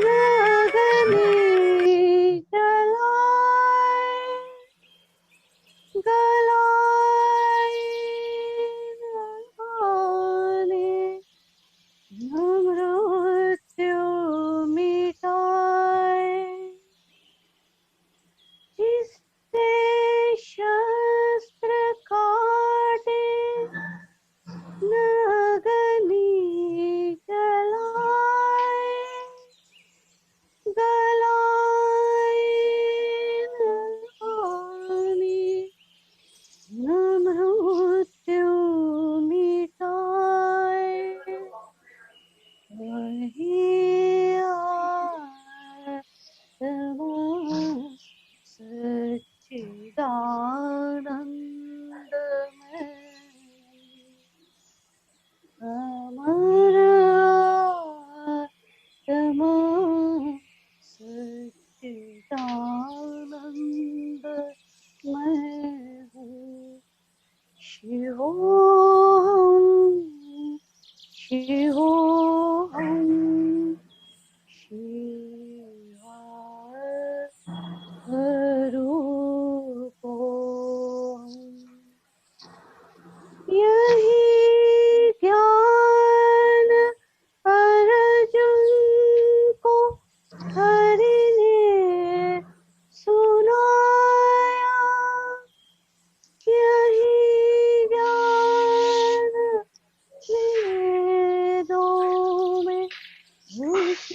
लगनी जलाए गलाए लगाने मृत्यु मिटाए जिससे शस्त्र काटे लगनी जलाए गलाए लगाने मृत्यु मिटाए वही आत्मा सच्चिदानंदमय अमर आत्मा सच्चिदानंदमय हूँ शिवोहम शिवोहम शिवारूपोऽहम् यही ज्ञान अर्जुन को हरि ने सुनाया यही ज्ञान वेदों में घुस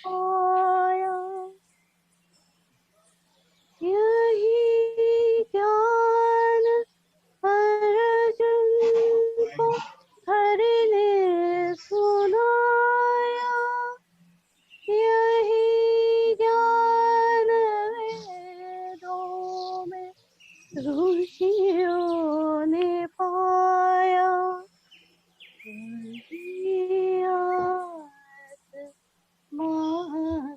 आया यही ज्ञान अर्जुन को हरि ने सुनाया यही ज्ञान वेदों में ऋषियों ने पाया वही आत्मा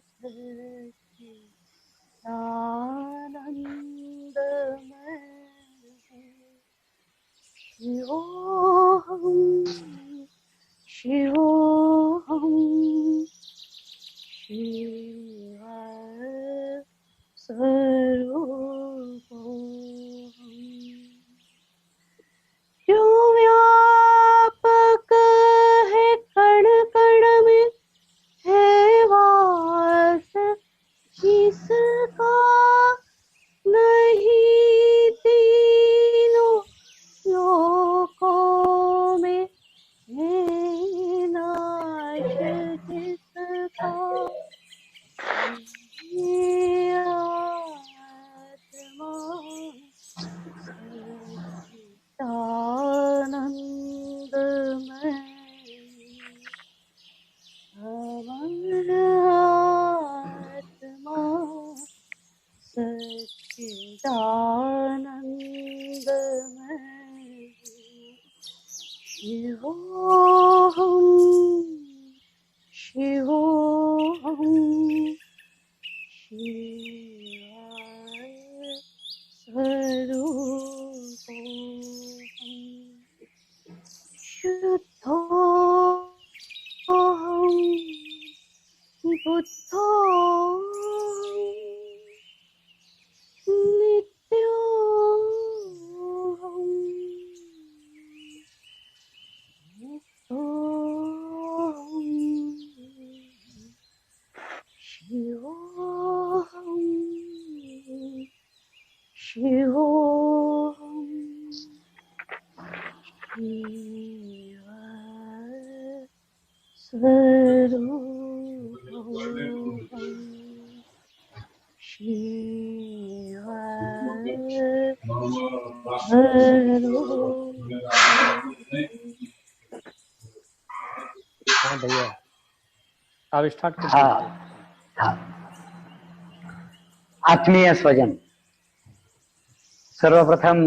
सच्चिदानंदमय शिवोहम शिवोहम शिवस्वरूपोऽहम् जो व्यापक है कण कण में है वास जिसका नहीं तीनों लोकों में है नाश जिसका ये आत्मा सच्चिदानंदमय अमर आत्मा सच्चिदानंदमय शिवोहम शिवोहम शिवस्वरूपोऽहम् शुद्धोऽहं बुद्धोऽहं नित्योऽहं मुक्तोऽहं शिवोऽहं शिवोऽहं हाँ भैया अब स्टार्ट कर हाँ हाँ आत्मीय स्वजन सर्वप्रथम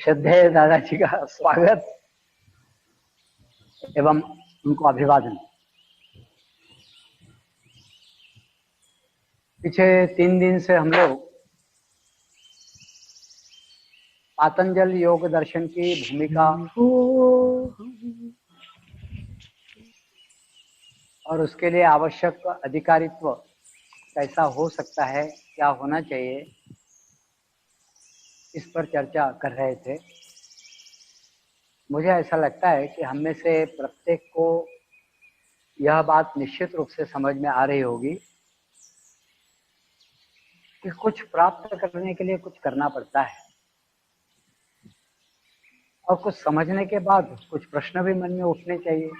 श्रद्धेय दादाजी का स्वागत एवं उनको अभिवादन। पिछले 3 दिन से हम लोग पातंजल योग दर्शन की भूमिका और उसके लिए आवश्यक अधिकारित्व कैसा हो सकता है, क्या होना चाहिए, इस पर चर्चा कर रहे थे। मुझे ऐसा लगता है कि हम में से प्रत्येक को यह बात निश्चित रूप से समझ में आ रही होगी कि कुछ प्राप्त करने के लिए कुछ करना पड़ता है, और कुछ समझने के बाद कुछ प्रश्न भी मन में उठने चाहिए।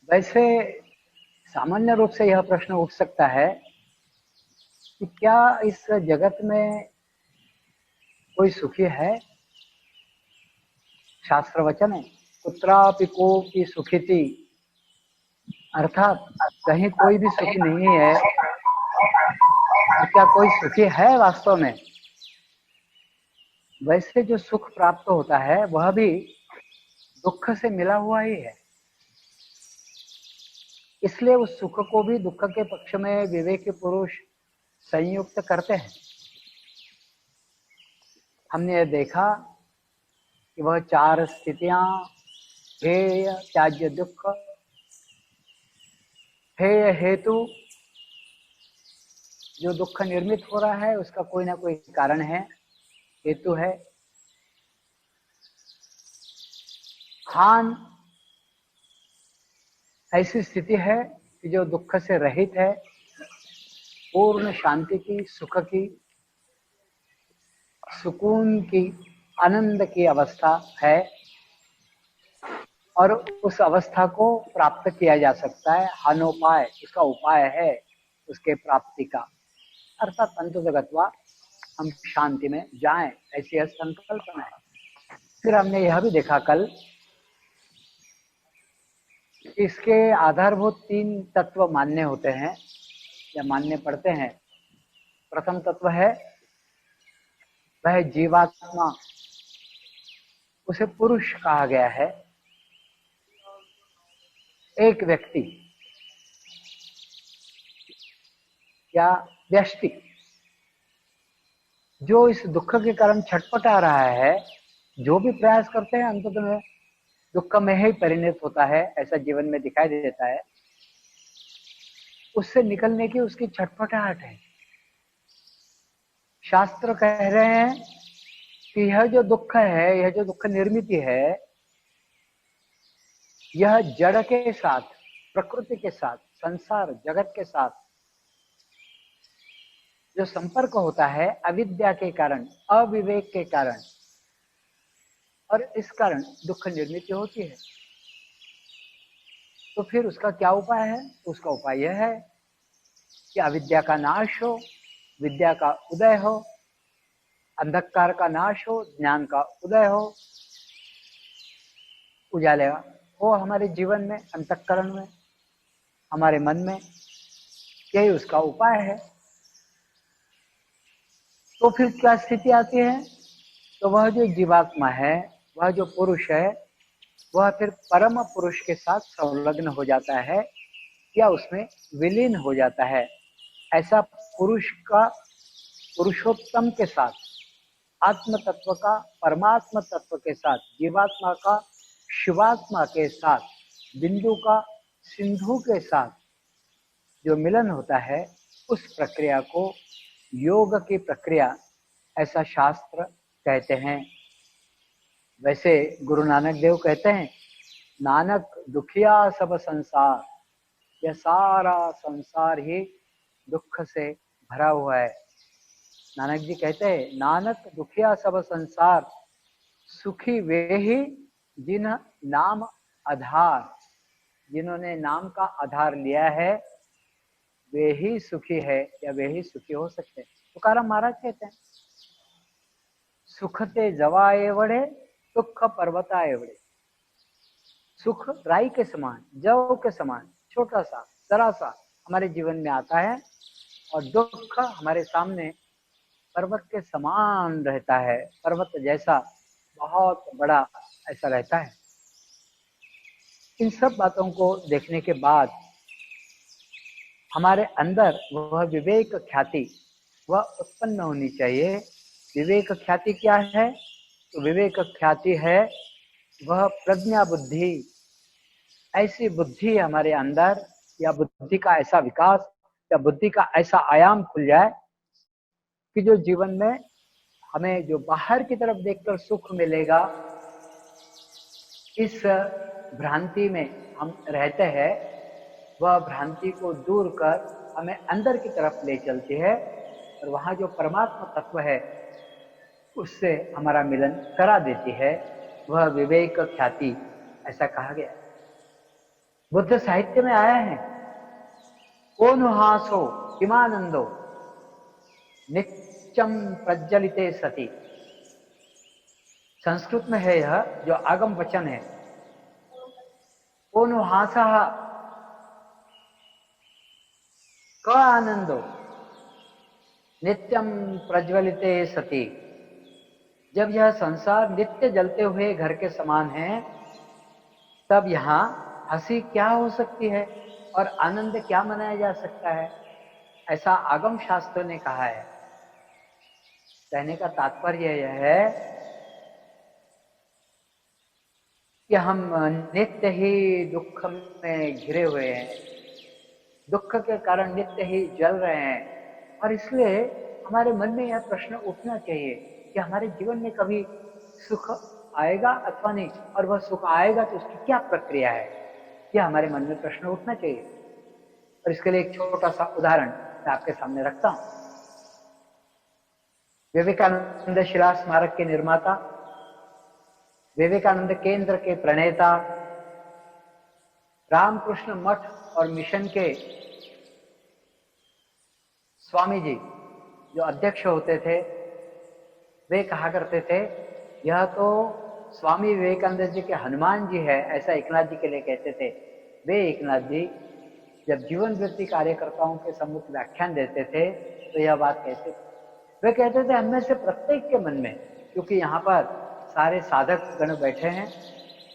वैसे सामान्य रूप से यह प्रश्न उठ सकता है कि क्या इस जगत में कोई सुखी है? शास्त्र वचन है, कुत्रापि कोपि सुखिति, अर्थात कहीं कोई भी सुखी नहीं है। तो क्या कोई सुखी है वास्तव में? वैसे जो सुख प्राप्त होता है वह भी दुख से मिला हुआ ही है, इसलिए उस सुख को भी दुख के पक्ष में विवेकी पुरुष संयुक्त करते हैं। हमने ये देखा कि वह चार स्थितियां, हेय, त्याज्य, दुख, हेय हेतु, जो दुख निर्मित हो रहा है उसका कोई ना कोई कारण है, हेतु है। हान ऐसी स्थिति है कि जो दुख से रहित है, पूर्ण शांति की, सुख की, सुकून की, आनंद की अवस्था है, और उस अवस्था को प्राप्त किया जा सकता है। हानोपाय उसका उपाय है उसके प्राप्ति का, अर्थात अंततगत्वा हम शांति में जाएं, ऐसी यह संकल्पना है। फिर हमने यह भी देखा कल कि इसके आधारभूत तीन तत्व मान्य होते हैं या मानने पड़ते हैं। प्रथम तत्व है वह जीवात्मा, उसे पुरुष कहा गया है। एक व्यक्ति या व्यष्टि जो इस दुख के कारण छटपटा रहा है, जो भी प्रयास करते हैं अंततः में दुख में ही परिणत होता है, ऐसा जीवन में दिखाई देता है। उससे निकलने की उसकी छटपटाहट है। शास्त्र कह रहे हैं कि यह जो दुख है, यह जो दुख निर्मित है, यह जड़ के साथ, प्रकृति के साथ, संसार जगत के साथ जो संपर्क होता है अविद्या के कारण, अविवेक के कारण, और इस कारण दुख निर्मित होती है। तो फिर उसका क्या उपाय है? उसका उपाय यह है कि अविद्या का नाश हो, विद्या का उदय हो, अंधकार का नाश हो, ज्ञान का उदय हो, उजाले हो हमारे जीवन में, अंतःकरण में, हमारे मन में। यही उसका उपाय है। तो फिर क्या स्थिति आती है? तो वह जो जीवात्मा है, वह जो पुरुष है, वह फिर परम पुरुष के साथ संलग्न हो जाता है या उसमें विलीन हो जाता है। ऐसा पुरुष का पुरुषोत्तम के साथ, आत्म तत्व का परमात्मा तत्व के साथ, जीवात्मा का शिवात्मा के साथ, बिंदु का सिंधु के साथ जो मिलन होता है, उस प्रक्रिया को योग की प्रक्रिया ऐसा शास्त्र कहते हैं। वैसे गुरु नानक देव कहते हैं, नानक दुखिया सब संसार, यह सारा संसार ही दुख से भरा हुआ है। नानक जी कहते हैं, नानक दुखिया सब संसार, सुखी वे ही जिन नाम आधार, जिन्होंने नाम का आधार लिया है वे ही सुखी है या वे ही सुखी हो सकते हैं। तुकाराम महाराज कहते हैं, सुख ते जवा एवड़े, दुख पर्वता एवड़े। सुख राई के समान, जव के समान, छोटा सा, जरा सा हमारे जीवन में आता है, और दुख हमारे सामने पर्वत के समान रहता है, पर्वत जैसा बहुत बड़ा ऐसा रहता है। इन सब बातों को देखने के बाद हमारे अंदर वह विवेक ख्याति वह उत्पन्न होनी चाहिए। विवेक ख्याति क्या है? तो विवेक ख्याति है वह प्रज्ञा बुद्धि, ऐसी बुद्धि हमारे अंदर, या बुद्धि का ऐसा विकास, या बुद्धि का ऐसा आयाम खुल जाए कि जो जीवन में हमें जो बाहर की तरफ देखकर सुख मिलेगा, इस भ्रांति में हम रहते हैं, वह भ्रांति को दूर कर हमें अंदर की तरफ ले चलती है, और वहां जो परमात्मा तत्व है उससे हमारा मिलन करा देती है। वह विवेक ख्याति, ऐसा कहा गया। बुद्ध साहित्य में आया है, कोनुहासो किमानंदो नित्यम प्रज्वलिते सती। संस्कृत में है यह, जो आगम वचन है। कोनुहासा क आनंदो नित्यम प्रज्वलिते सती। जब यह संसार नित्य जलते हुए घर के समान है, तब यहाँ हंसी क्या हो सकती है और आनंद क्या मनाया जा सकता है, ऐसा आगम शास्त्र ने कहा है। कहने का तात्पर्य यह है कि हम नित्य ही दुख में घिरे हुए हैं, दुख के कारण नित्य ही जल रहे हैं, और इसलिए हमारे मन में यह प्रश्न उठना चाहिए कि हमारे जीवन में कभी सुख आएगा अथवा नहीं, और वह सुख आएगा तो उसकी क्या प्रक्रिया है, यह हमारे मन में प्रश्न उठना चाहिए। और इसके लिए एक छोटा सा उदाहरण मैं आपके सामने रखता हूं। विवेकानंद शिला स्मारक के निर्माता, विवेकानंद केंद्र के प्रणेता, रामकृष्ण मठ और मिशन के स्वामी जी जो अध्यक्ष होते थे, वे कहा करते थे, यह तो स्वामी विवेकानंद जी के हनुमान जी है, ऐसा एकनाथ जी के लिए कहते थे। वे एकनाथ जी जब जीवन वृत्ति कार्यकर्ताओं के सम्मुख व्याख्यान देते थे तो यह बात कहते थे। वे कहते थे, हमें से प्रत्येक के मन में, क्योंकि यहाँ पर सारे साधक गण बैठे हैं,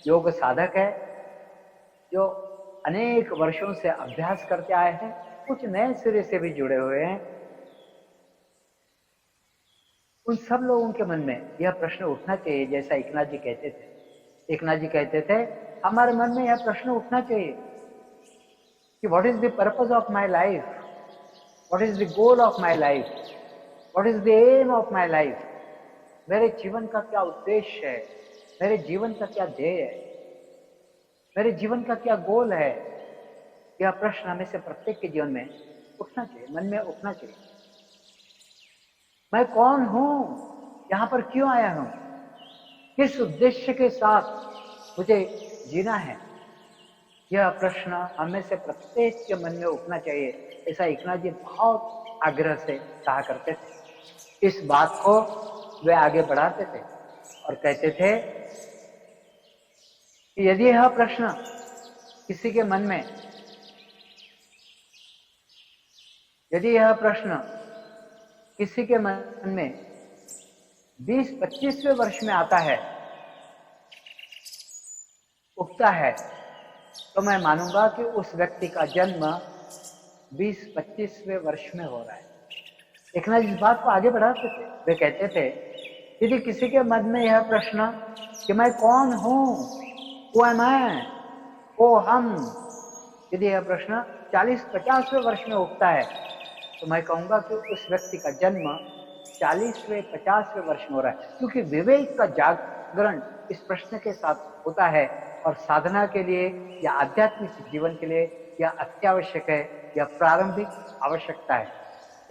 योग साधक है जो अनेक वर्षों से अभ्यास करते आए हैं, कुछ नए सिरे से भी जुड़े हुए हैं। उन सब लोगों के मन में यह प्रश्न उठना चाहिए, जैसा एकनाथ जी कहते थे। एकनाथ जी कहते थे, हमारे मन में यह प्रश्न उठना चाहिए कि what is the purpose of my life, what is the goal of my life, what is the aim of my life. मेरे जीवन का क्या उद्देश्य है, मेरे जीवन का क्या ध्येय है, मेरे जीवन का क्या गोल है। यह प्रश्न हमें से प्रत्येक के जीवन में उठना चाहिए, मन में उठना चाहिए। मैं कौन हूं, यहां पर क्यों आया हूं, किस उद्देश्य के साथ मुझे जीना है, यह प्रश्न हमें से प्रत्येक के मन में उठना चाहिए। ऐसा एकनाथ जी बहुत आग्रह से कहा करते थे। इस बात को वे आगे बढ़ाते थे और कहते थे कि यदि यह प्रश्न किसी के मन में, यदि यह प्रश्न किसी के मन में 20-25वें वर्ष में आता है, उठता है, तो मैं मानूंगा कि उस व्यक्ति का जन्म 20-25वें वर्ष में हो रहा है। एकनाथ इस बात को आगे बढ़ाते थे। वे कहते थे, यदि किसी के मन में यह प्रश्न कि मैं कौन हूं, वो मैं, वो हम, यदि यह प्रश्न 40-50वें वर्ष में उठता है, तो मैं कहूंगा कि उस व्यक्ति का जन्म 40वें-50वें वर्ष में हो रहा है, क्योंकि विवेक का जागरण इस प्रश्न के साथ होता है, और साधना के लिए या आध्यात्मिक जीवन के लिए यह अत्यावश्यक है, यह प्रारंभिक आवश्यकता है।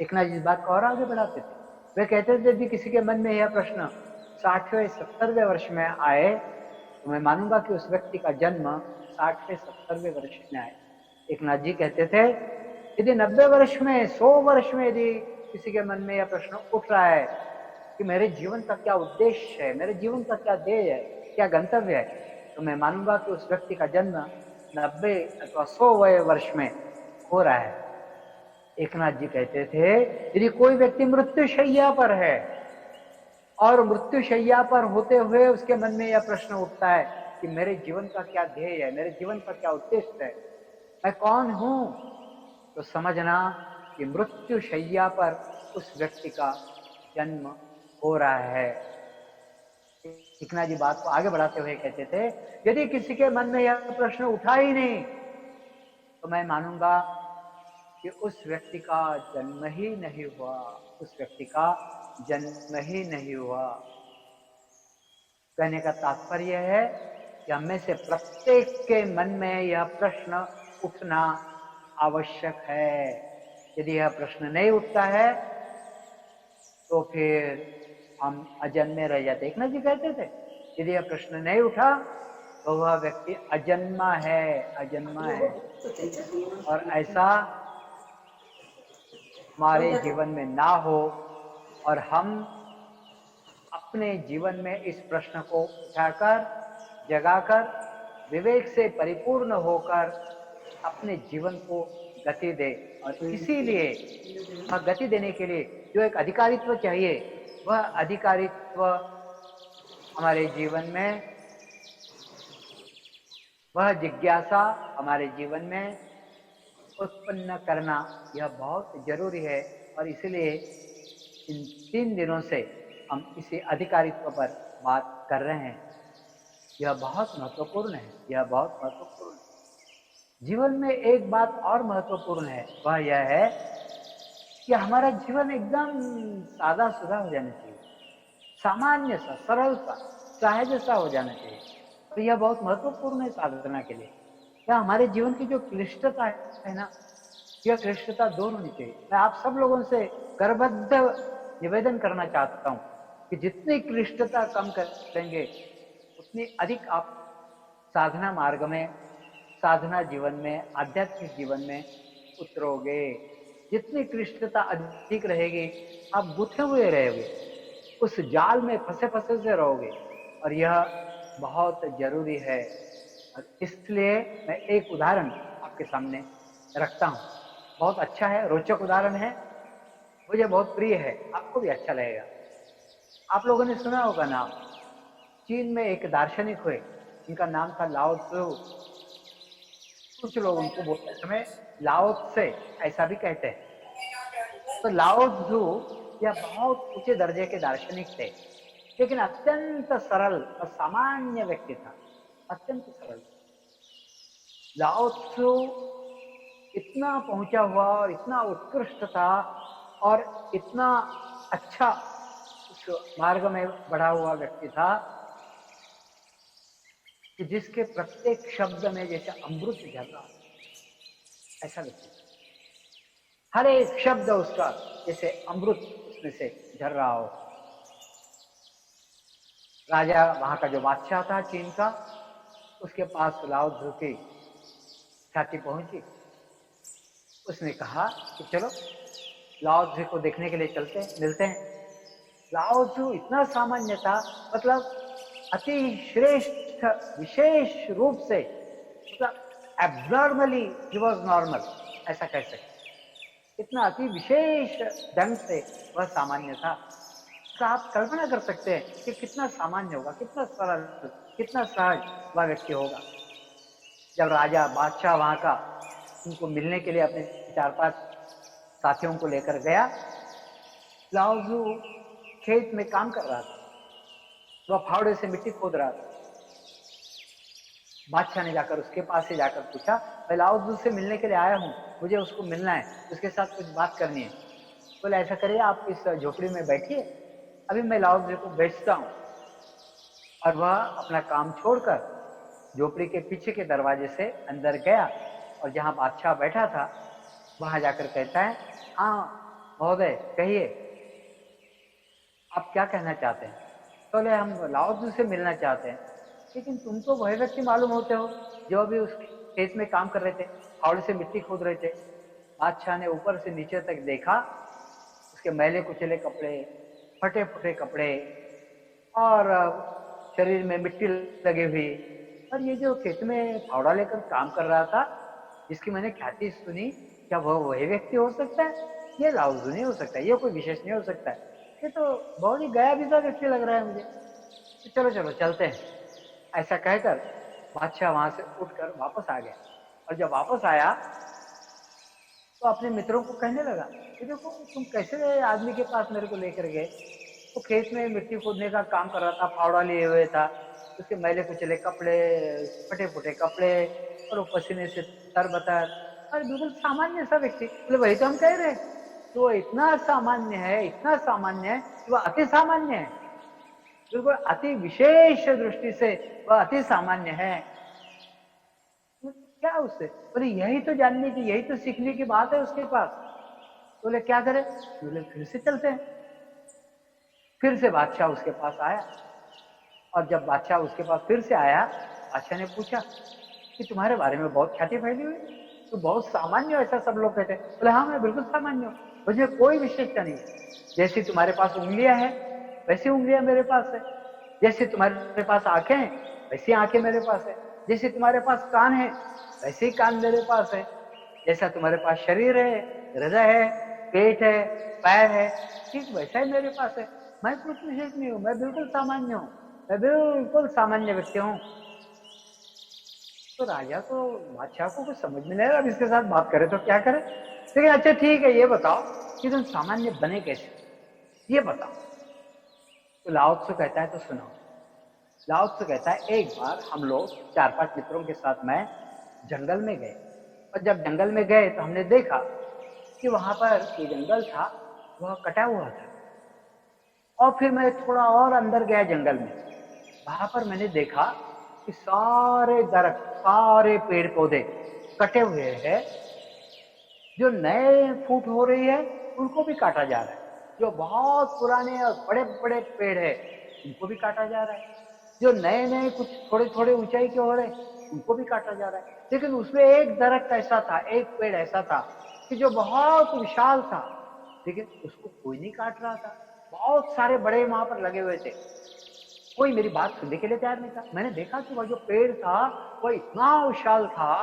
एकनाथ जी इस बात को और आगे बढ़ाते थे। वे कहते थे, यदि किसी के मन में यह प्रश्न 60वें-70वें वर्ष में आए, तो मैं मानूंगा कि उस व्यक्ति का जन्म 60वें-70वें वर्ष में आए। एकनाथ जी कहते थे, यदि 90 वर्ष में, 100 वर्ष में यदि किसी के मन में यह प्रश्न उठ रहा है कि मेरे जीवन का क्या उद्देश्य है, मेरे जीवन का क्या ध्येय है, क्या गंतव्य है, तो मैं मानूंगा कि उस व्यक्ति का जन्म 90 अथवा 100वें वर्ष में हो रहा है। एकनाथ जी कहते थे, यदि कोई व्यक्ति मृत्युशैया पर है और मृत्युशैया पर होते हुए उसके मन में यह प्रश्न उठता है कि मेरे जीवन का क्या ध्येय है, मेरे जीवन का क्या उद्देश्य है, मैं कौन हूं, तो समझना कि मृत्युशैया पर उस व्यक्ति का जन्म हो रहा है। इकना जी बात को आगे बढ़ाते हुए कहते थे, यदि किसी के मन में यह प्रश्न उठा ही नहीं तो मैं मानूंगा कि उस व्यक्ति का जन्म ही नहीं हुआ, उस व्यक्ति का जन्म ही नहीं हुआ। कहने का तात्पर्य है कि हमें से प्रत्येक के मन में यह प्रश्न उठना आवश्यक है। यदि यह प्रश्न नहीं उठता है तो फिर हम अजन्मे रह जाते। एकनाथ जी कहते थे, यदि यह प्रश्न नहीं उठा तो वह व्यक्ति अजन्मा है, अजन्मा है। और ऐसा हमारे जीवन में ना हो और हम अपने जीवन में इस प्रश्न को उठाकर, जगाकर, विवेक से परिपूर्ण होकर अपने जीवन को गति दे। और इसीलिए गति देने के लिए जो एक अधिकारित्व चाहिए, वह अधिकारित्व हमारे जीवन में, वह जिज्ञासा हमारे जीवन में उत्पन्न करना यह बहुत जरूरी है। और इसलिए इन 3 दिनों से हम इसी अधिकारित्व पर बात कर रहे हैं। यह बहुत महत्वपूर्ण है, यह बहुत महत्वपूर्ण है। जीवन में एक बात और महत्वपूर्ण है, वह यह है कि हमारा जीवन एकदम सादा सुधा हो जाना चाहिए, सामान्य सा, सरल सा, सहज सा हो जाना चाहिए। तो यह बहुत महत्वपूर्ण है साधना के लिए। या हमारे जीवन की जो क्लिष्टता है ना, यह क्लिष्टता दूर होनी चाहिए। मैं आप सब लोगों से करबद्ध निवेदन करना चाहता हूँ कि जितनी क्लिष्टता कम करेंगे उतनी अधिक आप साधना मार्ग में, साधना जीवन में, आध्यात्मिक जीवन में उतरोगे। जितनी क्लिष्टता अधिक रहेगी आप गुथे हुए रहोगे, उस जाल में फंसे फंसे से रहोगे। और यह बहुत जरूरी है। और इसलिए मैं एक उदाहरण आपके सामने रखता हूँ। बहुत अच्छा है, रोचक उदाहरण है, मुझे बहुत प्रिय है, आपको भी अच्छा लगेगा। आप लोगों ने सुना होगा नाम, चीन में एक दार्शनिक हुए, इनका नाम था लाओ त्सु। कुछ लोग उनको बोलते समय लाओ त्से ऐसा भी कहते हैं। तो लाओ त्सु यह बहुत ऊंचे दर्जे के दार्शनिक थे, लेकिन अत्यंत सरल और सामान्य व्यक्ति था, अत्यंत सरल। लाओ त्सु इतना पहुंचा हुआ और इतना उत्कृष्ट था और इतना अच्छा उस मार्ग में बढ़ा हुआ व्यक्ति था कि जिसके प्रत्येक शब्द में जैसे अमृत झर रहा, ऐसा व्यक्ति था। हर एक शब्द उसका जैसे अमृत उसमें से झर रहा हो। राजा, वहां का जो बादशाह था चीन का, उसके पास लाओ त्सु की ख्याति पहुंची। उसने कहा कि चलो लाओ त्सु को देखने के लिए चलते हैं, मिलते हैं। लाओ त्सु इतना सामान्य था, मतलब अति श्रेष्ठ विशेष रूप से, मतलब एब्नॉर्मली ही वॉज नॉर्मल, ऐसा कह सकते। इतना अति विशेष ढंग से वह सामान्य था। तो आप कल्पना कर सकते हैं कि कितना सामान्य होगा, कितना सरल, कितना सहज वह व्यक्ति होगा। जब राजा बादशाह वहां का उनको मिलने के लिए अपने 4-5 साथियों को लेकर गया, लाओ त्सु खेत में काम कर रहा था, वह फावड़े से मिट्टी खोद रहा था। बादशाह ने जाकर उसके पास से जाकर पूछा, मैं लाओ त्सु से मिलने के लिए आया हूँ, मुझे उसको मिलना है, उसके साथ कुछ बात करनी है। बोले ऐसा करिए, आप इस झोपड़ी में बैठिए, अभी मैं लाओ त्सु को भेजता हूँ। और वह अपना काम छोड़कर झोपड़ी के पीछे के दरवाजे से अंदर गया और जहाँ बादशाह बैठा था वहां जाकर कहता है, हाँ महोदय कहिए, आप क्या कहना चाहते हैं? तो बोले हम लाओ त्सु से मिलना चाहते हैं। लेकिन तुम तो वही व्यक्ति मालूम होते हो जो अभी उस खेत में काम कर रहे थे, फावड़े से मिट्टी खोद रहे थे। बादशाह ने ऊपर से नीचे तक देखा, उसके मैले कुचले कपड़े, फटे फटे कपड़े और शरीर में मिट्टी लगी हुई, और ये जो खेत में फावड़ा लेकर काम कर रहा था, जिसकी मैंने ख्याति सुनी, क्या वह वही व्यक्ति हो सकता है? ये लाओ त्सु नहीं हो सकता, ये कोई विशेष नहीं हो सकता है, ये तो बहुत ही गया बीता व्यक्ति लग रहा है मुझे। तो चलो चलो चलते हैं, ऐसा कहकर बादशाह वहां से उठकर वापस आ गया। और जब वापस आया तो अपने मित्रों को कहने लगा कि देखो तुम कैसे आदमी के पास मेरे को लेकर गए, वो खेत में मिट्टी खोदने का काम कर रहा था, फावड़ा लिए हुए था, उसके मैले कुचले कपड़े, फटे फुटे कपड़े, और वो पसीने से तरबतर, और बिल्कुल सामान्य सा व्यक्ति। बोले वही तो हम कह रहे हैं, तो इतना सामान्य है, इतना सामान्य है कि वह अति सामान्य है, बिल्कुल अति विशेष दृष्टि से वह अति सामान्य है। क्या उससे? बोले यही तो जानने की, यही तो सीखने की बात है उसके पास। बोले क्या करें? बोले फिर से चलते हैं। फिर से बादशाह उसके पास आया, और जब बादशाह उसके पास फिर से आया, बादशाह ने पूछा कि तुम्हारे बारे में बहुत ख्याति फैली हुई, तो बहुत सामान्य हो, ऐसा सब लोग कहते हैं। बोले हाँ, मैं बिल्कुल सामान्य हूँ, मुझे कोई विशेषता नहीं है। जैसी तुम्हारे पास उंगलियां हैं वैसी उंगलियां मेरे पास है, जैसे तुम्हारे पास आंखें हैं वैसी आंखें मेरे पास है, जैसे तुम्हारे पास कान है वैसे ही कान मेरे पास है, जैसा तुम्हारे पास शरीर है, हृदय है, पेट है, पैर है, ठीक वैसा ही मेरे पास है। मैं कुछ विशेष नहीं हूँ, मैं बिल्कुल सामान्य हूँ, मैं बिल्कुल सामान्य व्यक्ति हूँ। तो राजा को, बादशाह को कुछ समझ में नहीं आ रहा, अब इसके साथ बात करें तो क्या करें। लेकिन अच्छा ठीक है, ये बताओ कि तुम सामान्य बने कैसे, ये बताओ। तो लाओ त्सु कहता है, तो सुनो। लाओ त्सु कहता है, एक बार हम लोग 4-5 मित्रों के साथ मैं जंगल में गए, और जब जंगल में गए तो हमने देखा कि वहां पर जो जंगल था वह कटा हुआ था। और फिर मैं थोड़ा और अंदर गया जंगल में, वहां पर मैंने देखा कि सारे दरख्त, सारे पेड़ पौधे कटे हुए हैं, जो नए फूट हो रही है उनको भी काटा जा रहा है, जो बहुत पुराने और बड़े बड़े पेड़ है उनको भी काटा जा रहा है, जो नए नए कुछ थोड़े थोड़े ऊंचाई के हो रहे उनको भी काटा जा रहा है। लेकिन उसमें एक दरख्त ऐसा था, एक पेड़ ऐसा था कि जो बहुत विशाल था, लेकिन उसको कोई नहीं काट रहा था। बहुत सारे बड़े वहां पर लगे हुए थे, कोई मेरी बात सुनने के लिए तैयार नहीं था। मैंने देखा कि वह जो पेड़ था वह इतना विशाल था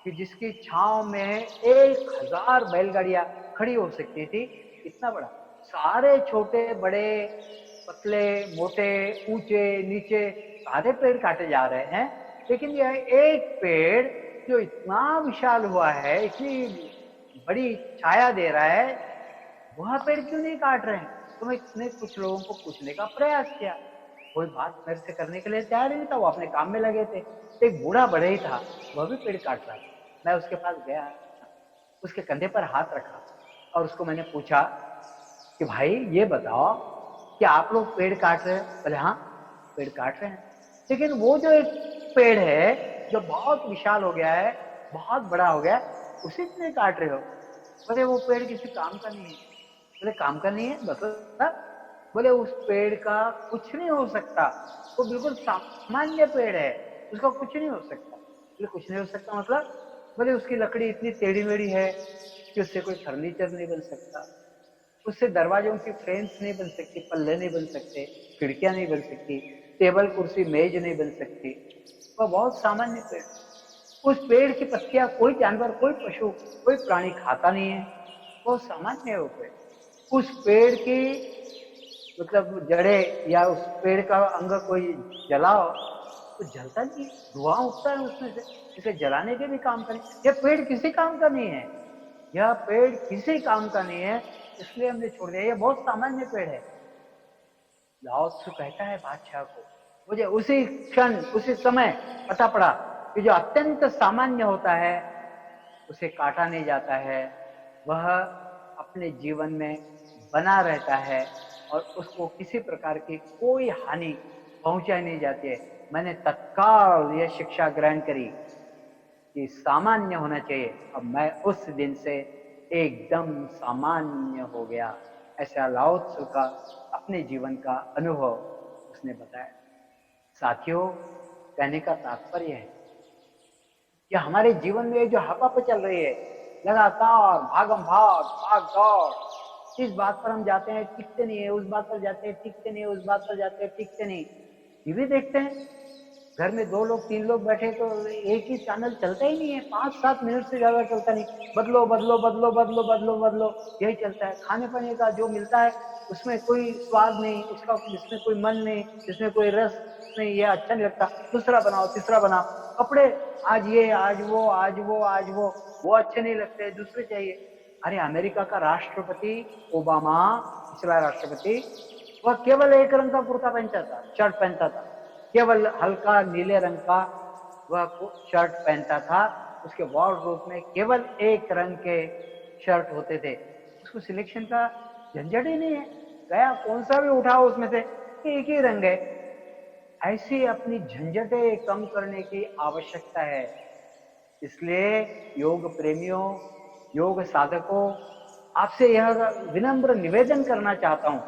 कि जिसकी छांव में 1000 बैलगाड़ियां खड़ी हो सकती थी, इतना बड़ा। सारे छोटे बड़े, पतले मोटे, ऊंचे नीचे, सारे पेड़ काटे जा रहे हैं, लेकिन यह एक पेड़ जो इतना विशाल हुआ है, इतनी बड़ी छाया दे रहा है, वह पेड़ क्यों नहीं काट रहे हैं? तो मैंने कुछ लोगों को पूछने का प्रयास किया, कोई बात मेरे से करने के लिए तैयार ही नहीं था, वो अपने काम में लगे थे। एक बूढ़ा बढ़ई था, वह भी पेड़ काट रहा था। मैं उसके पास गया, उसके कंधे पर हाथ रखा, और उसको मैंने पूछा कि भाई ये बताओ कि आप लोग पेड़ काट रहे हैं? बोले हाँ, पेड़ काट रहे हैं, लेकिन वो जो एक पेड़ है जो बहुत विशाल हो गया है, बहुत बड़ा हो गया, उसी को नहीं काट रहे हो? बोले वो पेड़ किसी काम का नहीं है। बोले काम का नहीं है मतलब? बोले उस पेड़ का कुछ नहीं हो सकता, वो बिल्कुल सामान्य पेड़ है, उसका कुछ नहीं हो सकता। बोले कुछ नहीं हो सकता मतलब? बोले उसकी लकड़ी इतनी टेढ़ी मेढ़ी है कि उससे कोई फर्नीचर नहीं बन सकता, उससे दरवाजों की फ्रेम्स नहीं बन सकती, पल्ले नहीं बन सकते, खिड़कियां नहीं बन सकती, टेबल कुर्सी मेज नहीं बन सकती। वह बहुत सामान्य पेड़, उस पेड़ की पत्तियां कोई जानवर, कोई पशु, कोई प्राणी खाता नहीं है, बहुत सामान्य है वो पेड़। उस पेड़ की मतलब जड़े या उस पेड़ का अंग कोई जलाओ तो जलता नहीं, धुआं उठता है उसमें से, इसे जलाने के भी काम का नहीं। यह पेड़ किसी काम का नहीं है, यह पेड़ किसी काम का नहीं है, इसलिए हमने छोड़ दिया, यह बहुत सामान्य पेड़ है। लाओ त्सु कहता है बादशाह को, मुझे उसी क्षण, उसी समय पता पड़ा कि जो अत्यंत सामान्य होता है उसे काटा नहीं जाता है, वह अपने जीवन में बना रहता है और उसको किसी प्रकार की कोई हानि पहुंचाई नहीं जाती है। मैंने तत्काल यह शिक्षा ग्रहण करी कि सामान्य होना चाहिए। अब मैं उस दिन से एकदम सामान्य हो गया। ऐसा लाओ त्सु का अपने जीवन का अनुभव उसने बताया। साथियों, कहने का तात्पर्य है कि हमारे जीवन में जो हवा चल रही है, लगातार भागम भाग, भाग दौड़, इस बात पर हम जाते हैं, टिकते नहीं है, उस बात पर जाते हैं, टिकते नहीं है, उस बात पर जाते हैं, टिकते नहीं। टीवी देखते हैं, घर में 2 लोग 3 लोग बैठे तो एक ही चैनल चलता ही नहीं है, 5-7 मिनट से ज्यादा चलता नहीं, बदलो बदलो बदलो बदलो बदलो बदलो, यही चलता है। खाने पाने का जो मिलता है उसमें कोई स्वाद नहीं, उसका जिसमें कोई मन नहीं, जिसमें कोई रस नहीं, ये अच्छा नहीं लगता, दूसरा बनाओ, तीसरा बनाओ। कपड़े, आज ये, आज वो, आज वो, आज वो अच्छे नहीं लगते, दूसरे चाहिए। अरे अमेरिका का राष्ट्रपति ओबामा, पिछला राष्ट्रपति, वह केवल एक रंग का कुर्ता पहनता था, शर्ट पहनता था, केवल हल्का नीले रंग का वह शर्ट पहनता था। उसके वार्डरोब में केवल एक रंग के शर्ट होते थे। उसको सिलेक्शन का झंझट ही नहीं है, गया कौन सा भी उठाओ उसमें से एक ही रंग है। ऐसी अपनी झंझटें कम करने की आवश्यकता है। इसलिए योग प्रेमियों, योग साधकों, आपसे यह विनम्र निवेदन करना चाहता हूं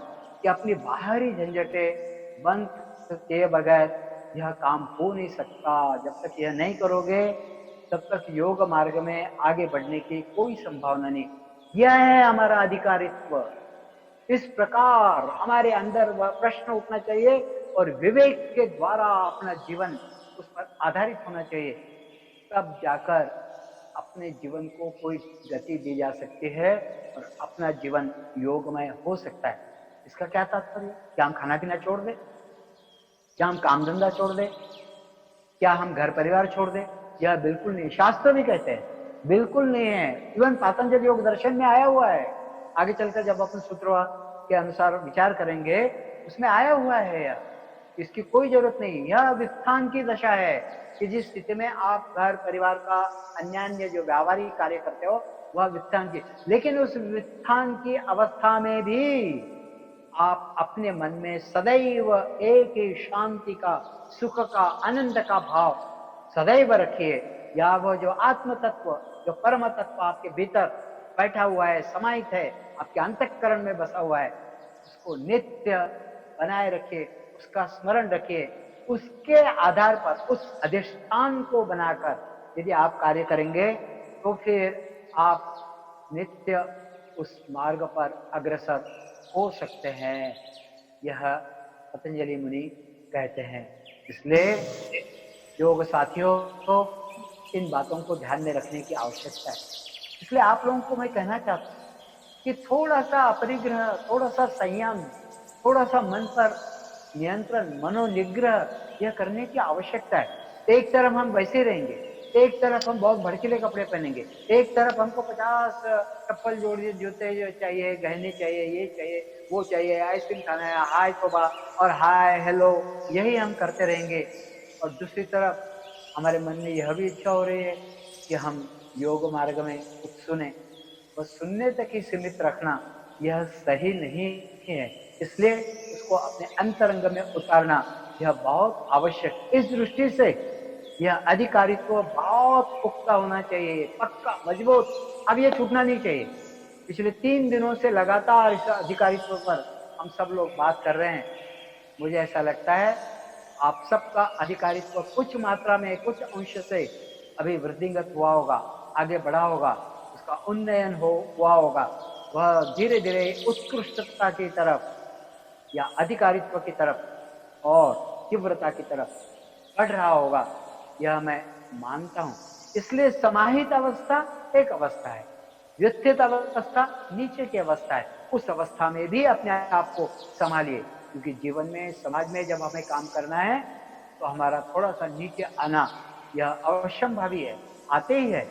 कि अपनी बाहरी झंझटें बंद किए बगैर यह काम हो नहीं सकता। जब तक यह नहीं करोगे तब तक योग मार्ग में आगे बढ़ने की कोई संभावना नहीं। यह है हमारा अधिकारित्व। इस प्रकार हमारे अंदर वह प्रश्न उठना चाहिए और विवेक के द्वारा अपना जीवन उस पर आधारित होना चाहिए। तब जाकर अपने जीवन को कोई गति दी जा सकती है और अपना जीवन योगमय हो सकता है। इसका क्या तात्पर्य? क्या हम खाना पीना छोड़ दें? क्या हम काम धंधा छोड़ दें? क्या हम घर परिवार छोड़ दें? यह बिल्कुल नहीं। शास्त्र भी कहते हैं बिल्कुल नहीं है। इवन पातंजलि योग दर्शन में आया हुआ है। आगे चलकर जब अपन सूत्र के अनुसार विचार करेंगे उसमें आया हुआ है यह। इसकी कोई जरूरत नहीं। यह वित्थान की दशा है कि जिस स्थिति में आप घर परिवार का अन्य जो व्यावहारिक कार्य करते हो वह वित्थान की, लेकिन उस वित्थान की अवस्था में भी आप अपने मन में सदैव एक ही शांति का, सुख का, आनंद का भाव सदैव रखिए। या वो जो आत्म तत्व, जो परम तत्व आपके भीतर बैठा हुआ है, समाहित है, आपके अंतःकरण में बसा हुआ है, उसको नित्य बनाए रखिए, उसका स्मरण रखिए। उसके आधार पर उस अधिष्ठान को बनाकर यदि आप कार्य करेंगे तो फिर आप नित्य उस मार्ग पर अग्रसर हो सकते हैं। यह पतंजलि मुनि कहते हैं। इसलिए योग साथियों को इन बातों को ध्यान में रखने की आवश्यकता है। इसलिए आप लोगों को मैं कहना चाहता हूं कि थोड़ा सा अपरिग्रह, थोड़ा सा संयम, थोड़ा सा मन पर नियंत्रण, मनोनिग्रह यह करने की आवश्यकता है। एक तरफ हम वैसे रहेंगे, एक तरफ हम बहुत भड़कीले कपड़े पहनेंगे, एक तरफ हमको 50 चप्पल जोड़िए, जूते जो चाहिए, गहने चाहिए, ये चाहिए, वो चाहिए, आइसक्रीम खाना है, हाय तोबा और हाय हेलो, यही हम करते रहेंगे। और दूसरी तरफ हमारे मन में यह भी इच्छा हो रही है कि हम योग मार्ग में कुछ सुने। बस सुनने तक ही सीमित रखना यह सही नहीं है। इसलिए उसको अपने अंतरंग में उतारना यह बहुत आवश्यक। इस दृष्टि से यह अधिकारित्व बहुत पुख्ता होना चाहिए, पक्का, मजबूत। अब यह छूटना नहीं चाहिए। पिछले 3 दिनों से लगातार इस अधिकारित्व पर हम सब लोग बात कर रहे हैं। मुझे ऐसा लगता है आप सबका अधिकारित्व कुछ मात्रा में, कुछ अंश से अभी वृद्धिंगत हुआ होगा, आगे बढ़ा होगा, उसका उन्नयन हुआ होगा। वह धीरे धीरे उत्कृष्टता की तरफ या अधिकारित्व की तरफ और तीव्रता की तरफ बढ़ रहा होगा, यह मैं मानता हूं। इसलिए समाहित अवस्था एक अवस्था है, व्युत्थित अवस्था नीचे की अवस्था है। उस अवस्था में भी अपने आप को संभालिए, क्योंकि जीवन में, समाज में जब हमें काम करना है तो हमारा थोड़ा सा नीचे आना यह अवश्यंभावी है, आते ही है।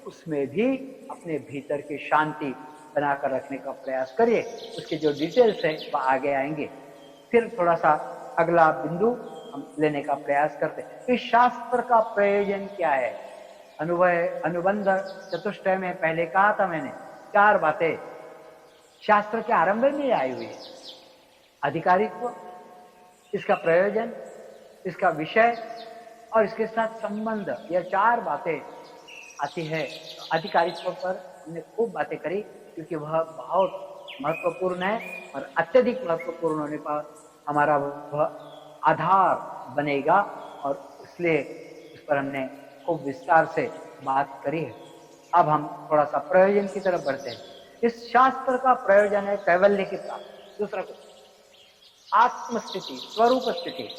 उसमें भी अपने भीतर की शांति बनाकर रखने का प्रयास करिए। उसके जो डिटेल्स है वह आगे आएंगे। फिर थोड़ा सा अगला बिंदु हम लेने का प्रयास करते हैं। इस शास्त्र का प्रयोजन क्या है? अनुबंध चतुष्टय में पहले कहा था मैंने, 4 बातें शास्त्र के आरंभ में आई हुई है। अधिकारित्व, इसका प्रयोजन, इसका विषय और इसके साथ संबंध, यह 4 बातें आती है। तो अधिकारित्व पर हमने खूब बातें करी, क्योंकि वह बहुत महत्वपूर्ण है और अत्यधिक महत्वपूर्ण होने पर हमारा वह आधार बनेगा, और इसलिए उस पर हमने खूब विस्तार से बात करी है। अब हम थोड़ा सा प्रयोजन की तरफ बढ़ते हैं। इस शास्त्र का प्रयोजन है कैवल्य की प्राप्ति। दूसरा कुछ, आत्मस्थिति, स्वरूप स्थिति,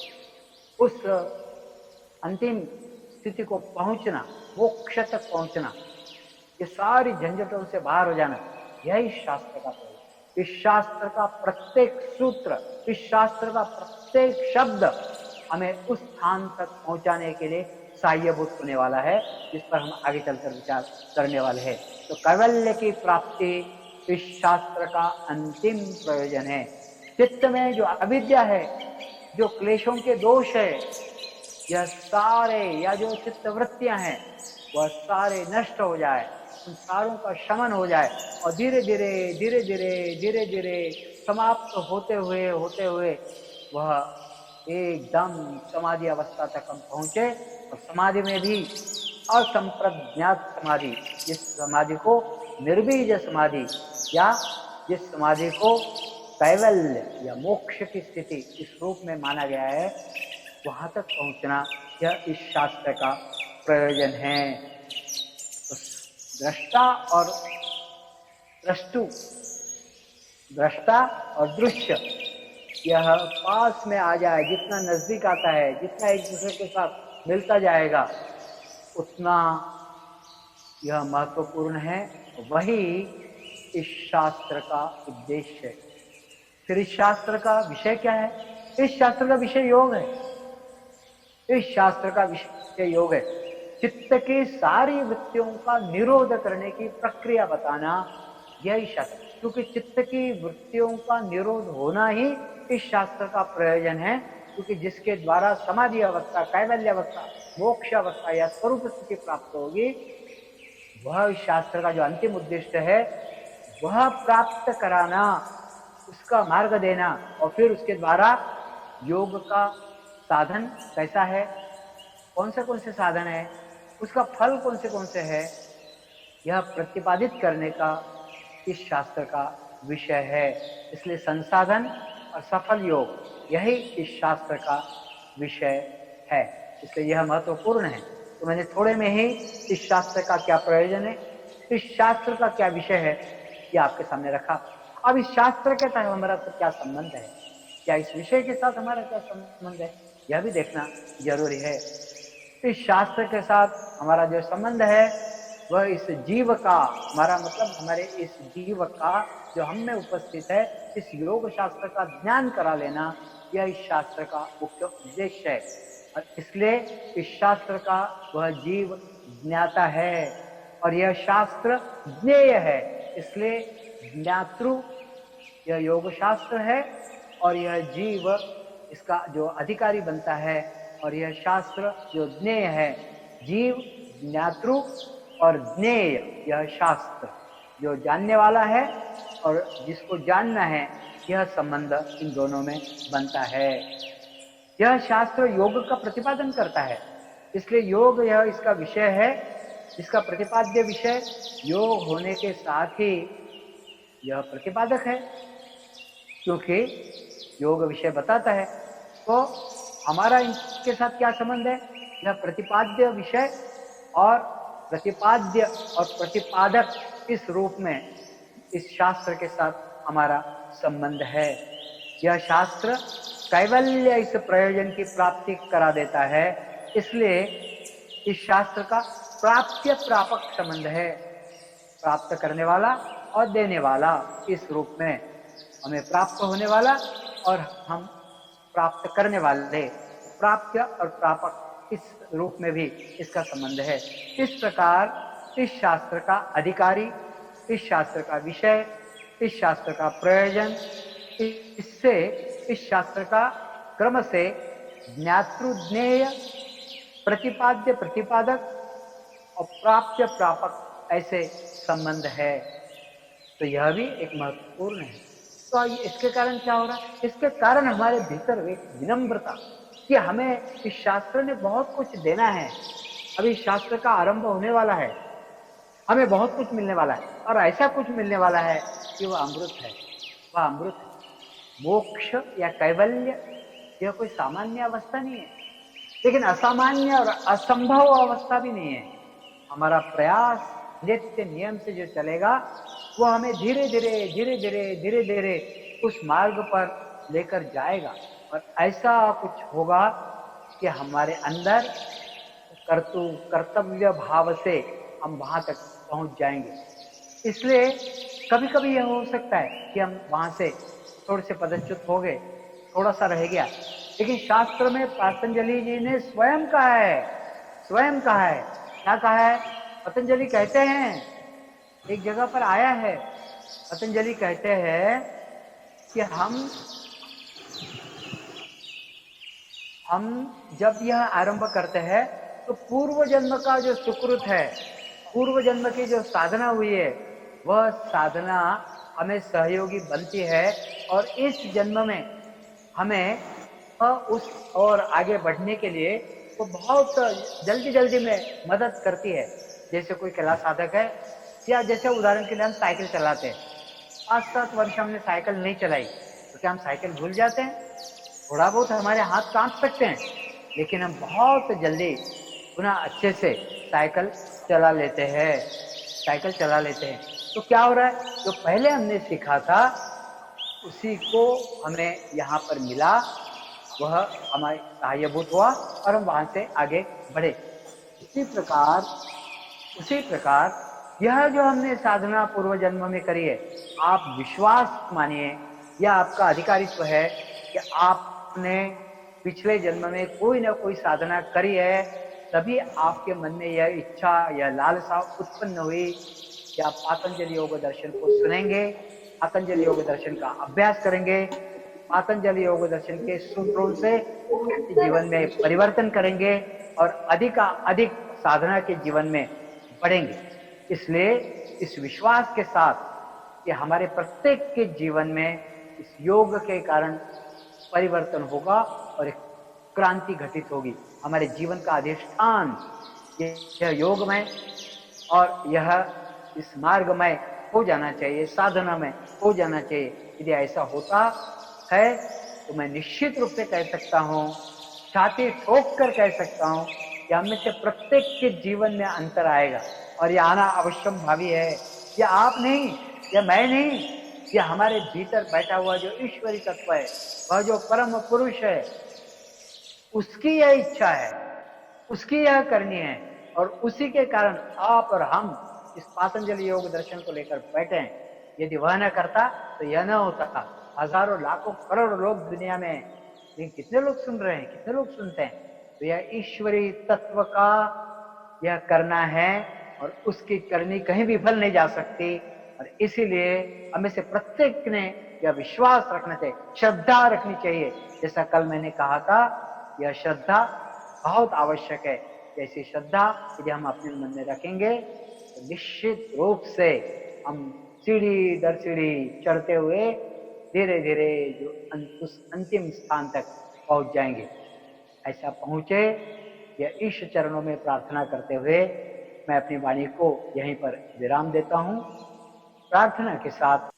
उस अंतिम स्थिति को पहुंचना, मोक्ष तक पहुंचना, ये सारी झंझटों से बाहर हो जाना, यही शास्त्र का प्रयोजन। इस शास्त्र का प्रत्येक सूत्र, इस शास्त्र का प्रत्येक शब्द हमें उस स्थान तक पहुंचाने के लिए सहायभूत होने वाला है, जिस पर हम आगे चलकर विचार करने वाले हैं। तो कैवल्य की प्राप्ति इस शास्त्र का अंतिम प्रयोजन है। चित्त में जो अविद्या है, जो क्लेशों के दोष है, यह सारे या जो चित्त वृत्तियां हैं वह सारे नष्ट हो जाए, उन सारों का शमन हो जाए और धीरे धीरे धीरे धीरे धीरे धीरे समाप्त होते हुए वह एकदम समाधि अवस्था तक हम पहुंचे। और समाधि में भी असंप्रज्ञात समाधि, जिस समाधि को निर्बीज समाधि या जिस समाधि को कैवल्य या मोक्ष की स्थिति इस रूप में माना गया है, वहां तक पहुंचना यह इस शास्त्र का प्रयोजन है। तो दृष्टा और द्रष्टु, दृष्टा और दृश्य यह पास में आ जाए, जितना नजदीक आता है, जितना एक दूसरे के साथ मिलता जाएगा, उतना यह महत्वपूर्ण है। वही इस शास्त्र का उद्देश्य है। फिर इस शास्त्र का विषय क्या है? इस शास्त्र का विषय योग है। इस शास्त्र का विषय योग है। चित्त की सारी वृत्तियों का निरोध करने की प्रक्रिया बताना, यही शास्त्र। क्योंकि चित्त की वृत्तियों का निरोध होना ही इस शास्त्र का प्रयोजन है। क्योंकि जिसके द्वारा समाधि अवस्था, कैवल्य अवस्था, मोक्ष अवस्था या स्वरूप स्थिति प्राप्त होगी, वह इस शास्त्र का जो अंतिम उद्देश्य है वह प्राप्त कराना, उसका मार्ग देना। और फिर उसके द्वारा योग का साधन कैसा है, कौन से साधन है, उसका फल कौन से है, यह प्रतिपादित करने का इस शास्त्र का विषय है। इसलिए संसाधन और सफल योग यही इस शास्त्र का विषय है। इसलिए यह महत्वपूर्ण है। तो मैंने थोड़े में ही इस शास्त्र का क्या प्रयोजन है, इस शास्त्र का क्या विषय है, यह आपके सामने रखा। अब इस शास्त्र के साथ हमारा तो क्या संबंध है, क्या इस विषय के साथ हमारा क्या संबंध है, यह भी देखना जरूरी है। इस शास्त्र के साथ हमारा जो संबंध है वह इस जीव का, हमारा मतलब हमारे इस जीव का जो हम में उपस्थित है, इस योग शास्त्र का ज्ञान करा लेना, यह इस शास्त्र का मुख्य उद्देश्य है। और इसलिए इस शास्त्र का वह जीव ज्ञाता है और यह शास्त्र ज्ञेय है। इसलिए ज्ञातृ यह योग शास्त्र है और यह जीव इसका जो अधिकारी बनता है। और यह शास्त्र जो ज्ञेय है, जीव ज्ञातृ और ज्ञेय यह शास्त्र जो जानने वाला है और जिसको जानना है, यह संबंध इन दोनों में बनता है। यह शास्त्र योग का प्रतिपादन करता है। इसलिए योग यह इसका विषय है, इसका प्रतिपाद्य विषय योग होने के साथ ही यह प्रतिपादक है, क्योंकि योग विषय बताता है। तो हमारा इनके साथ क्या संबंध है? यह प्रतिपाद्य विषय और प्रतिपाद्य और प्रतिपादक इस रूप में इस शास्त्र के साथ हमारा संबंध है। यह शास्त्र कैवल्य इस प्रयोजन की प्राप्ति करा देता है। इसलिए इस शास्त्र का प्राप्य प्रापक संबंध है, प्राप्त करने वाला और देने वाला इस रूप में, हमें प्राप्त होने वाला और हम प्राप्त करने वाले, प्राप्य और प्रापक इस रूप में भी इसका संबंध है। इस प्रकार इस शास्त्र का अधिकारी, इस शास्त्र का विषय, इस शास्त्र का प्रयोजन, इससे इस शास्त्र का क्रम से ज्ञातृज्ञेय, प्रतिपाद्य प्रतिपादक और प्राप्य प्रापक ऐसे संबंध है। तो यह भी एक महत्वपूर्ण है। तो इसके कारण क्या हो रहा है? इसके कारण हमारे भीतर एक विनम्रता कि हमें इस शास्त्र ने बहुत कुछ देना है। अभी शास्त्र का आरंभ होने वाला है, हमें बहुत कुछ मिलने वाला है और ऐसा कुछ मिलने वाला है कि वह अमृत है। वह अमृत है। मोक्ष या कैवल्य यह कोई सामान्य अवस्था नहीं है, लेकिन असामान्य और असंभव अवस्था भी नहीं है। हमारा प्रयास नित्य नियम से जो चलेगा वो हमें धीरे धीरे धीरे धीरे धीरे धीरे उस मार्ग पर लेकर जाएगा। और ऐसा कुछ होगा कि हमारे अंदर कर्तव्य भाव से हम वहां तक पहुंच जाएंगे। इसलिए कभी कभी यह हो सकता है कि हम वहां से थोड़े से पदच्युत हो गए, थोड़ा सा रह गया, लेकिन शास्त्र में पतंजलि जी ने स्वयं कहा है, स्वयं कहा है। क्या कहा है? पतंजलि कहते हैं, एक जगह पर आया है, पतंजलि कहते हैं कि हम हम जब यह आरंभ करते हैं तो पूर्व जन्म का जो सुकृत है, पूर्व जन्म की जो साधना हुई है, वह साधना हमें सहयोगी बनती है और इस जन्म में हमें उस और आगे बढ़ने के लिए वो बहुत जल्दी जल्दी में मदद करती है। जैसे कोई कला साधक है, या जैसे उदाहरण के लिए हम साइकिल चलाते हैं, 5-7 वर्ष हमने साइकिल नहीं चलाई तो क्या हम साइकिल भूल जाते हैं? थोड़ा बहुत हमारे हाथ कांप सकते हैं, लेकिन हम बहुत जल्दी पुनः अच्छे से साइकिल चला लेते हैं, साइकिल चला लेते हैं। तो क्या हो रहा है, जो पहले हमने सीखा था उसी को हमें यहाँ पर मिला, वह हमारे सहायभूत हुआ और हम वहां से आगे बढ़े। उसी प्रकार यह जो हमने साधना पूर्व जन्म में करी है, आप विश्वास मानिए, यह आपका अधिकारित्व है कि आपने पिछले जन्म में कोई ना कोई साधना करी है, तभी आपके मन में यह इच्छा, यह लालसा उत्पन्न हुई कि आप पातंजलि योग दर्शन को सुनेंगे, पातंजलि योग दर्शन का अभ्यास करेंगे, पातंजलि योग दर्शन के सूत्रों से जीवन में परिवर्तन करेंगे और अधिक साधना के जीवन में बढ़ेंगे। इसलिए इस विश्वास के साथ कि हमारे प्रत्येक के जीवन में इस योग के कारण परिवर्तन होगा और एक क्रांति घटित होगी। हमारे जीवन का अधिष्ठान यह योग में और यह इस मार्ग में हो जाना चाहिए, साधना में हो जाना चाहिए। यदि ऐसा होता है तो मैं निश्चित रूप से कह सकता हूँ, छाती ठोक कर कह सकता हूँ कि हम में से प्रत्येक के जीवन में अंतर आएगा और यह आना अवश्यम भावी है। यह आप नहीं, यह मैं नहीं, यह हमारे भीतर बैठा हुआ जो ईश्वरी तत्व है, वह जो परम पुरुष है, उसकी यह इच्छा है, उसकी यह करनी है और उसी के कारण आप और हम इस पातंजलि योग दर्शन को लेकर बैठे हैं। यदि वह न करता तो यह न होता। हजारों लाखों करोड़ों लोग दुनिया में, लेकिन कितने लोग सुन रहे हैं, कितने लोग सुनते हैं? तो यह ईश्वरी तत्व का यह करना है और उसकी करनी कहीं भी फल नहीं जा सकती। और इसीलिए हमें से प्रत्येक ने यह विश्वास रखना चाहिए, श्रद्धा रखनी चाहिए। जैसा कल मैंने कहा था, यह श्रद्धा बहुत आवश्यक है। जैसी श्रद्धा यदि हम अपने मन में रखेंगे तो निश्चित रूप से हम सीढ़ी दर सीढ़ी चढ़ते हुए धीरे धीरे जो उस अंतिम स्थान तक पहुंच जाएंगे। ऐसा पहुंचे, यह ईश चरणों में प्रार्थना करते हुए मैं अपनी वाणी को यहीं पर विराम देता हूं। प्रार्थना के साथ